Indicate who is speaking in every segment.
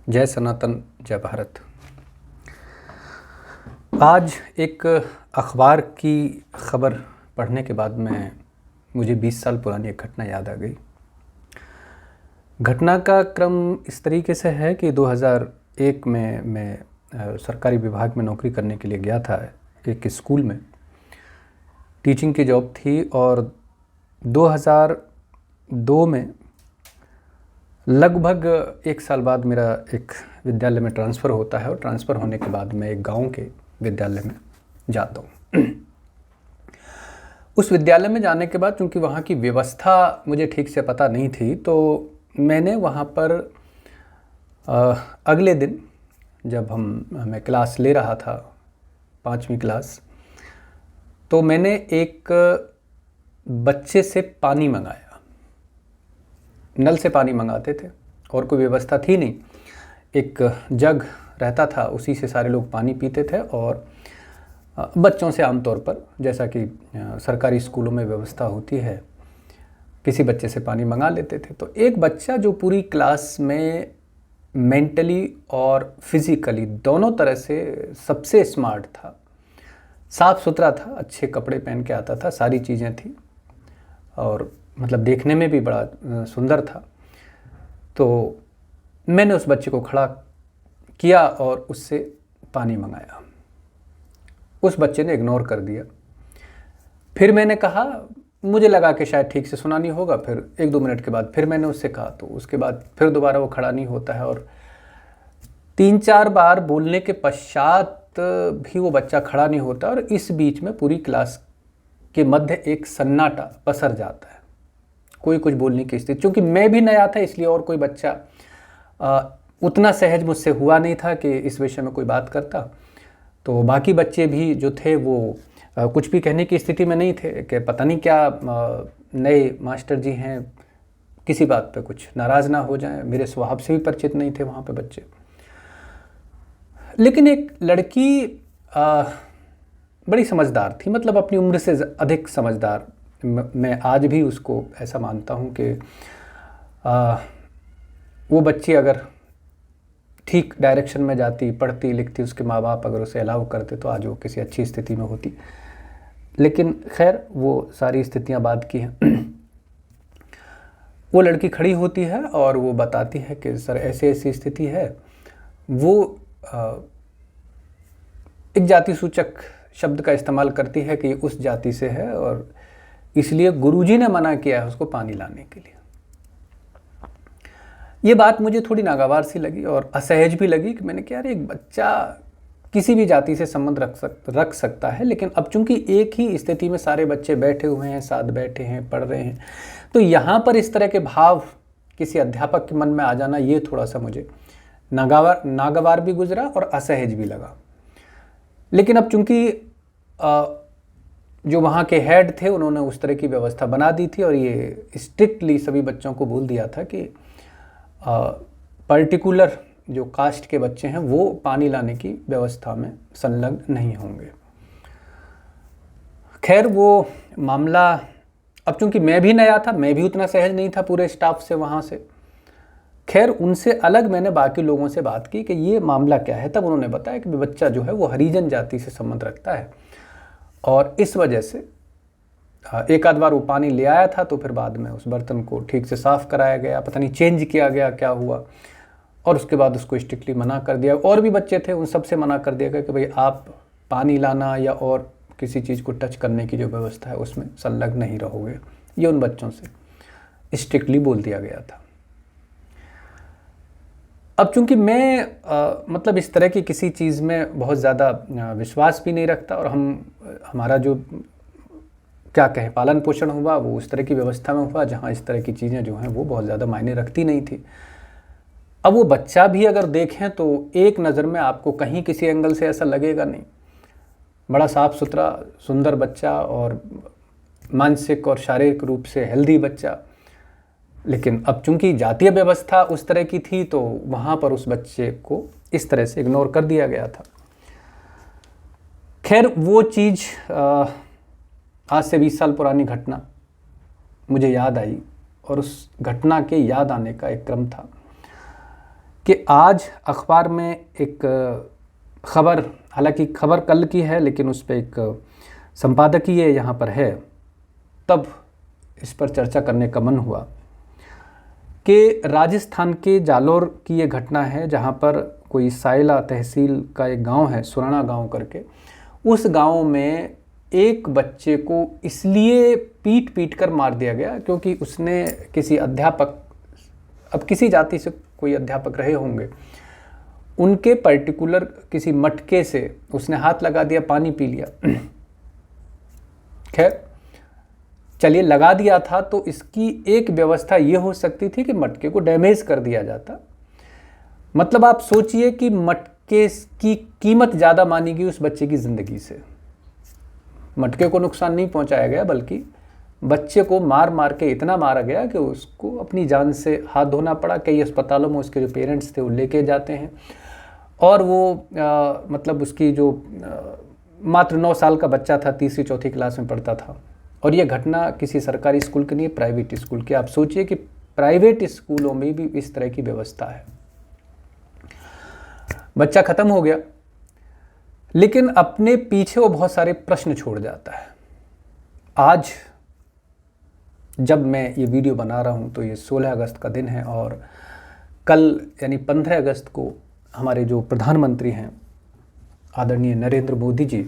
Speaker 1: जय सनातन, जय भारत। आज एक अखबार की खबर पढ़ने के बाद मुझे 20 साल पुरानी एक घटना याद आ गई। घटना का क्रम इस तरीके से है कि 2001 में मैं सरकारी विभाग में नौकरी करने के लिए गया था। एक स्कूल में टीचिंग की जॉब थी और 2002 में लगभग 1 साल बाद मेरा एक विद्यालय में ट्रांसफ़र होता है और ट्रांसफ़र होने के बाद मैं एक गांव के विद्यालय में जाता हूँ। उस विद्यालय में जाने के बाद चूँकि वहाँ की व्यवस्था मुझे ठीक से पता नहीं थी, तो मैंने वहाँ पर अगले दिन जब मैं क्लास ले रहा था 5वीं क्लास, तो मैंने एक बच्चे से पानी मंगाया। नल से पानी मंगाते थे और कोई व्यवस्था थी नहीं। एक जग रहता था, उसी से सारे लोग पानी पीते थे और बच्चों से आमतौर पर, जैसा कि सरकारी स्कूलों में व्यवस्था होती है, किसी बच्चे से पानी मंगा लेते थे। तो एक बच्चा जो पूरी क्लास में मेंटली और फिज़िकली दोनों तरह से सबसे स्मार्ट था, साफ़ सुथरा था, अच्छे कपड़े पहन के आता था, सारी चीज़ें थी और मतलब देखने में भी बड़ा सुंदर था। तो मैंने उस बच्चे को खड़ा किया और उससे पानी मंगाया। उस बच्चे ने इग्नोर कर दिया। फिर मैंने कहा, मुझे लगा कि शायद ठीक से सुना नहीं होगा। फिर 1-2 मिनट के बाद फिर मैंने उससे कहा, तो उसके बाद फिर दोबारा वो खड़ा नहीं होता है और 3-4 बार बोलने के पश्चात भी वो बच्चा खड़ा नहीं होता और इस बीच में पूरी क्लास के मध्य एक सन्नाटा पसर जाता है, कोई कुछ बोलने की स्थिति। क्योंकि मैं भी नया था इसलिए और कोई बच्चा उतना सहज मुझसे हुआ नहीं था कि इस विषय में कोई बात करता। तो बाकी बच्चे भी जो थे वो कुछ भी कहने की स्थिति में नहीं थे कि पता नहीं क्या नए मास्टर जी हैं, किसी बात पे कुछ नाराज़ ना हो जाएं। मेरे स्वभाव से भी परिचित नहीं थे वहाँ पे बच्चे। लेकिन एक लड़की बड़ी समझदार थी, मतलब अपनी उम्र से अधिक समझदार। मैं आज भी उसको ऐसा मानता हूँ कि वो बच्ची अगर ठीक डायरेक्शन में जाती, पढ़ती लिखती, उसके माँ बाप अगर उसे अलाउ करते, तो आज वो किसी अच्छी स्थिति में होती। लेकिन खैर, वो सारी स्थितियाँ बाद की हैं। वो लड़की खड़ी होती है और वो बताती है कि सर ऐसी ऐसी स्थिति है। वो एक जाति सूचक शब्द का इस्तेमाल करती है कि उस जाति से है और इसलिए गुरुजी ने मना किया है उसको पानी लाने के लिए। ये बात मुझे थोड़ी नागवार सी लगी और असहज भी लगी कि मैंने कहा, यार एक बच्चा किसी भी जाति से संबंध रख सकता है, लेकिन अब चूंकि एक ही स्थिति में सारे बच्चे बैठे हुए हैं, साथ बैठे हैं, पढ़ रहे हैं, तो यहाँ पर इस तरह के भाव किसी अध्यापक के मन में आ जाना, ये थोड़ा सा मुझे नागवार भी गुजरा और असहज भी लगा। लेकिन अब चूंकि जो वहाँ के हेड थे उन्होंने उस तरह की व्यवस्था बना दी थी और ये स्ट्रिक्टली सभी बच्चों को बोल दिया था कि पर्टिकुलर जो कास्ट के बच्चे हैं वो पानी लाने की व्यवस्था में संलग्न नहीं होंगे। खैर, वो मामला, अब चूंकि मैं भी नया था, मैं भी उतना सहज नहीं था पूरे स्टाफ से वहाँ से। खैर, उनसे अलग मैंने बाकी लोगों से बात की कि ये मामला क्या है। तब उन्होंने बताया कि बच्चा जो है वो हरिजन जाति से संबंध रखता है और इस वजह से एक आध बार वो पानी ले आया था, तो फिर बाद में उस बर्तन को ठीक से साफ़ कराया गया, पता नहीं चेंज किया गया, क्या हुआ, और उसके बाद उसको स्ट्रिक्टली मना कर दिया। और भी बच्चे थे, उन सब से मना कर दिया गया कि भाई आप पानी लाना या और किसी चीज़ को टच करने की जो व्यवस्था है उसमें संलग्न नहीं रहोगे। ये उन बच्चों से स्ट्रिक्टली बोल दिया गया था। अब चूंकि मैं मतलब इस तरह की किसी चीज़ में बहुत ज़्यादा विश्वास भी नहीं रखता और हमारा जो क्या कहें पालन पोषण हुआ वो उस तरह की व्यवस्था में हुआ जहाँ इस तरह की चीज़ें जो हैं वो बहुत ज़्यादा मायने रखती नहीं थी। अब वो बच्चा भी अगर देखें तो एक नज़र में आपको कहीं किसी एंगल से ऐसा लगेगा नहीं, बड़ा साफ़ सुथरा सुंदर बच्चा और मानसिक और शारीरिक रूप से हेल्दी बच्चा। लेकिन अब चूंकि जातीय व्यवस्था उस तरह की थी तो वहाँ पर उस बच्चे को इस तरह से इग्नोर कर दिया गया था। खैर, वो चीज़ आज से 20 साल पुरानी घटना मुझे याद आई और उस घटना के याद आने का एक क्रम था कि आज अखबार में एक खबर, हालांकि खबर कल की है लेकिन उस पर एक संपादकीय यहाँ पर है, तब इस पर चर्चा करने का मन हुआ कि राजस्थान के जालोर की ये घटना है जहाँ पर कोई सायला तहसील का एक गांव है, सुराना गांव करके। उस गांव में एक बच्चे को इसलिए पीट पीट कर मार दिया गया क्योंकि उसने किसी अध्यापक, अब किसी जाति से कोई अध्यापक रहे होंगे, उनके पर्टिकुलर किसी मटके से उसने हाथ लगा दिया, पानी पी लिया। खैर चलिए, लगा दिया था तो इसकी एक व्यवस्था ये हो सकती थी कि मटके को डैमेज कर दिया जाता। मतलब आप सोचिए कि मटके की कीमत ज़्यादा मानी गई उस बच्चे की ज़िंदगी से। मटके को नुकसान नहीं पहुंचाया गया बल्कि बच्चे को मार मार के इतना मारा गया कि उसको अपनी जान से हाथ धोना पड़ा। कई अस्पतालों में उसके जो पेरेंट्स थे वो लेके जाते हैं और वो मतलब उसकी जो मात्र 9 साल का बच्चा था, तीसरी चौथी क्लास में पढ़ता था। और ये घटना किसी सरकारी स्कूल की नहीं, प्राइवेट स्कूल की। आप सोचिए कि प्राइवेट स्कूलों में भी इस तरह की व्यवस्था है। बच्चा खत्म हो गया, लेकिन अपने पीछे वो बहुत सारे प्रश्न छोड़ जाता है। आज जब मैं ये वीडियो बना रहा हूँ तो ये 16 अगस्त का दिन है और कल यानी 15 अगस्त को हमारे जो प्रधानमंत्री हैं आदरणीय नरेंद्र मोदी जी,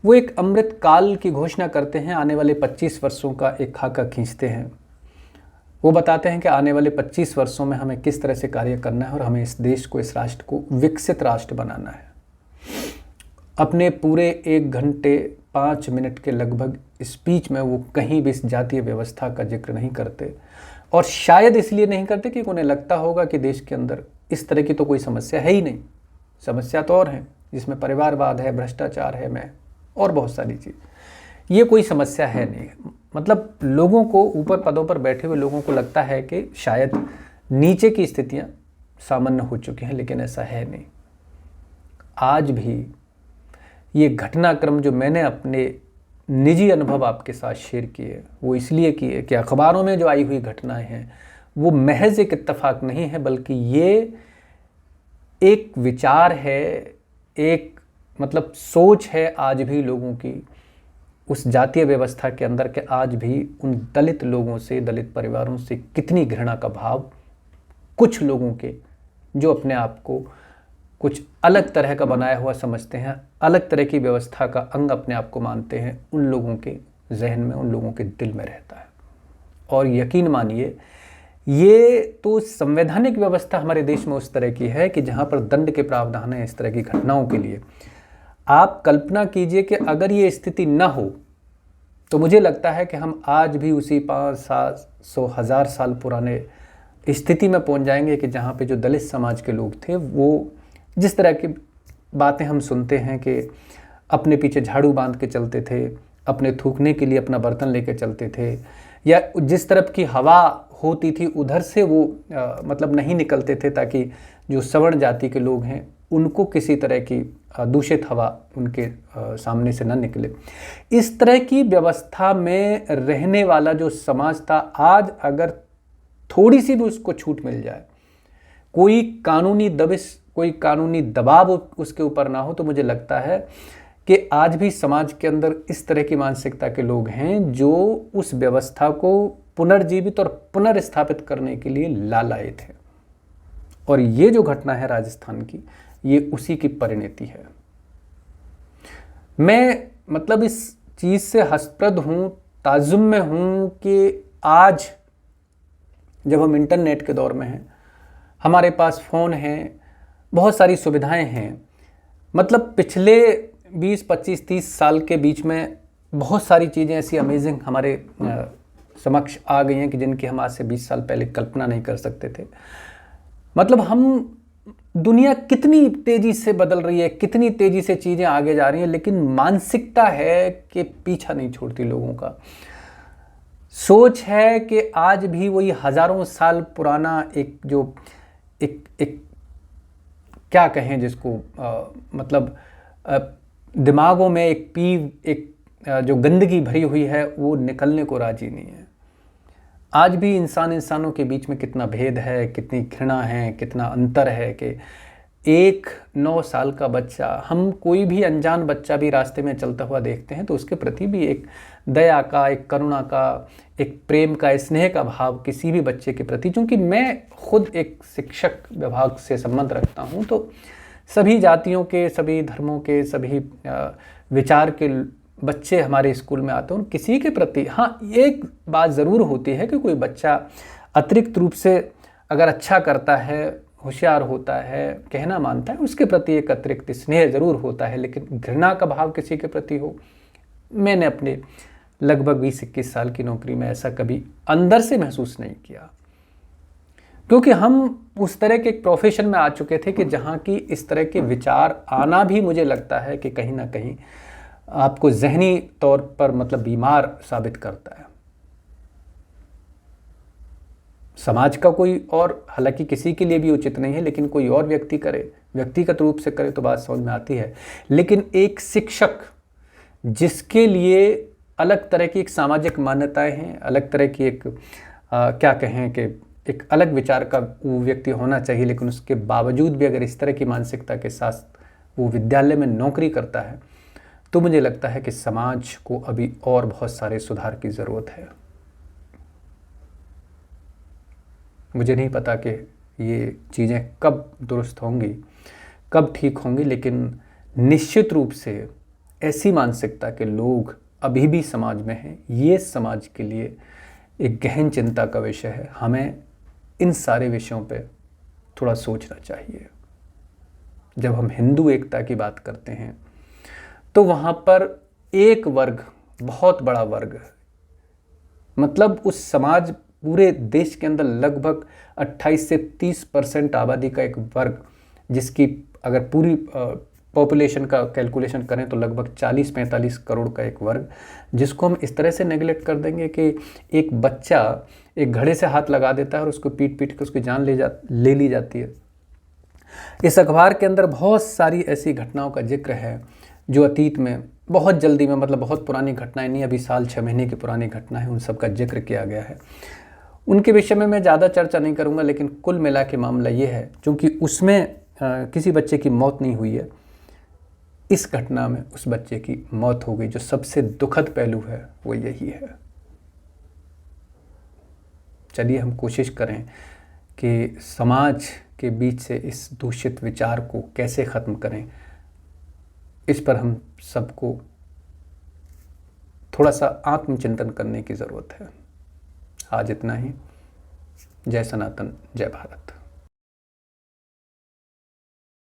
Speaker 1: वो एक अमृत काल की घोषणा करते हैं। आने वाले 25 वर्षों का एक खाका खींचते हैं। वो बताते हैं कि आने वाले 25 वर्षों में हमें किस तरह से कार्य करना है और हमें इस देश को, इस राष्ट्र को विकसित राष्ट्र बनाना है। अपने पूरे 1 घंटे 5 मिनट के लगभग स्पीच में वो कहीं भी इस जातीय व्यवस्था का जिक्र नहीं करते और शायद इसलिए नहीं करते कि उन्हें लगता होगा कि देश के अंदर इस तरह की तो कोई समस्या है ही नहीं। समस्या तो और है, जिसमें परिवारवाद है, भ्रष्टाचार है, मैं और बहुत सारी चीज़। ये कोई समस्या है नहीं। मतलब लोगों को, ऊपर पदों पर बैठे हुए लोगों को लगता है कि शायद नीचे की स्थितियां सामान्य हो चुकी हैं, लेकिन ऐसा है नहीं। आज भी ये घटनाक्रम जो मैंने अपने निजी अनुभव आपके साथ शेयर किए वो इसलिए किए कि अखबारों में जो आई हुई घटनाएं हैं वो महज एक इत्तेफाक नहीं है, बल्कि ये एक विचार है, एक मतलब सोच है आज भी लोगों की उस जातीय व्यवस्था के अंदर के आज भी उन दलित लोगों से, दलित परिवारों से कितनी घृणा का भाव कुछ लोगों के, जो अपने आप को कुछ अलग तरह का बनाया हुआ समझते हैं, अलग तरह की व्यवस्था का अंग अपने आप को मानते हैं, उन लोगों के जहन में, उन लोगों के दिल में रहता है। और यकीन मानिए, ये तो संवैधानिक व्यवस्था हमारे देश में उस तरह की है कि जहाँ पर दंड के प्रावधान है इस तरह की घटनाओं के लिए। आप कल्पना कीजिए कि अगर ये स्थिति न हो तो मुझे लगता है कि हम आज भी उसी 500 1000 साल पुराने स्थिति में पहुंच जाएंगे कि जहाँ पे जो दलित समाज के लोग थे वो जिस तरह की बातें हम सुनते हैं कि अपने पीछे झाड़ू बांध के चलते थे, अपने थूकने के लिए अपना बर्तन लेके चलते थे, या जिस तरफ की हवा होती थी उधर से वो मतलब नहीं निकलते थे ताकि जो सवर्ण जाति के लोग हैं उनको किसी तरह की दूषित हवा उनके सामने से न निकले। इस तरह की व्यवस्था में रहने वाला जो समाज था, आज अगर थोड़ी सी भी उसको छूट मिल जाए, कोई कानूनी दबिश, कोई कानूनी दबाव उसके ऊपर ना हो, तो मुझे लगता है कि आज भी समाज के अंदर इस तरह की मानसिकता के लोग हैं जो उस व्यवस्था को पुनर्जीवित और पुनर्स्थापित करने के लिए लालायित हैं। और ये जो घटना है राजस्थान की, ये उसी की परिणति है। मैं मतलब इस चीज़ से हसप्रद हूँ, ताजुब में हूँ कि आज जब हम इंटरनेट के दौर में हैं, हमारे पास फ़ोन हैं, बहुत सारी सुविधाएं हैं। मतलब पिछले 20, 25, 30 साल के बीच में बहुत सारी चीज़ें ऐसी अमेजिंग हमारे समक्ष आ गई हैं कि जिनकी हम आज से 20 साल पहले कल्पना नहीं कर सकते थे। मतलब हम, दुनिया कितनी तेज़ी से बदल रही है, कितनी तेज़ी से चीज़ें आगे जा रही हैं, लेकिन मानसिकता है कि पीछा नहीं छोड़ती लोगों का। सोच है कि आज भी वही हज़ारों साल पुराना एक जो एक क्या कहें जिसको मतलब दिमागों में एक पीव, एक जो गंदगी भरी हुई है वो निकलने को राजी नहीं है। आज भी इंसानों के बीच में कितना भेद है, कितनी घृणा है, कितना अंतर है कि एक 9 साल का बच्चा, हम कोई भी अनजान बच्चा भी रास्ते में चलता हुआ देखते हैं तो उसके प्रति भी एक दया का, एक करुणा का, एक प्रेम का, स्नेह का भाव किसी भी बच्चे के प्रति। क्योंकि मैं खुद एक शिक्षक विभाग से संबंध रखता हूँ, तो सभी जातियों के, सभी धर्मों के, सभी विचार के बच्चे हमारे स्कूल में आते हैं। किसी के प्रति हाँ एक बात ज़रूर होती है कि कोई बच्चा अतिरिक्त रूप से अगर अच्छा करता है, होशियार होता है, कहना मानता है, उसके प्रति एक अतिरिक्त स्नेह ज़रूर होता है। लेकिन घृणा का भाव किसी के प्रति हो, मैंने अपने लगभग 20-21 साल की नौकरी में ऐसा कभी अंदर से महसूस नहीं किया। क्योंकि हम उस तरह के एक प्रोफेशन में आ चुके थे कि जहाँ की इस तरह के विचार आना भी मुझे लगता है कि कहीं ना कहीं आपको ज़हनी तौर पर मतलब बीमार साबित करता है। समाज का कोई और, हालांकि किसी के लिए भी उचित नहीं है, लेकिन कोई और व्यक्ति करे, व्यक्तिगत रूप से करे तो बात समझ में आती है। लेकिन एक शिक्षक जिसके लिए अलग तरह की एक सामाजिक मान्यताएं हैं, अलग तरह की एक क्या कहें कि एक अलग विचार का वो व्यक्ति होना चाहिए, लेकिन उसके बावजूद भी अगर इस तरह की मानसिकता के साथ वो विद्यालय में नौकरी करता है, तो मुझे लगता है कि समाज को अभी और बहुत सारे सुधार की ज़रूरत है। मुझे नहीं पता कि ये चीज़ें कब दुरुस्त होंगी, कब ठीक होंगी, लेकिन निश्चित रूप से ऐसी मानसिकता के लोग अभी भी समाज में हैं। ये समाज के लिए एक गहन चिंता का विषय है। हमें इन सारे विषयों पे थोड़ा सोचना चाहिए। जब हम हिंदू एकता की बात करते हैं तो वहाँ पर एक वर्ग, बहुत बड़ा वर्ग, मतलब उस समाज, पूरे देश के अंदर लगभग 28 से 30% आबादी का एक वर्ग, जिसकी अगर पूरी पॉपुलेशन का कैलकुलेशन करें तो लगभग 40-45 करोड़ का एक वर्ग, जिसको हम इस तरह से नेगलेक्ट कर देंगे कि एक बच्चा एक घड़े से हाथ लगा देता है और उसको पीट के उसकी जान ले ली जाती है। इस अखबार के अंदर बहुत सारी ऐसी घटनाओं का जिक्र है जो अतीत में बहुत जल्दी में, मतलब बहुत पुरानी घटनाएं नहीं, अभी साल 6 महीने की पुरानी घटना है, उन सब का जिक्र किया गया है। उनके विषय में मैं ज़्यादा चर्चा नहीं करूँगा, लेकिन कुल मिला के मामला ये है, क्योंकि उसमें किसी बच्चे की मौत नहीं हुई है, इस घटना में उस बच्चे की मौत हो गई। जो सबसे दुखद पहलू है वो यही है। चलिए हम कोशिश करें कि समाज के बीच से इस दूषित विचार को कैसे ख़त्म करें, इस पर हम सबको थोड़ा सा आत्मचिंतन करने की ज़रूरत है। आज इतना ही। जय सनातन, जय भारत।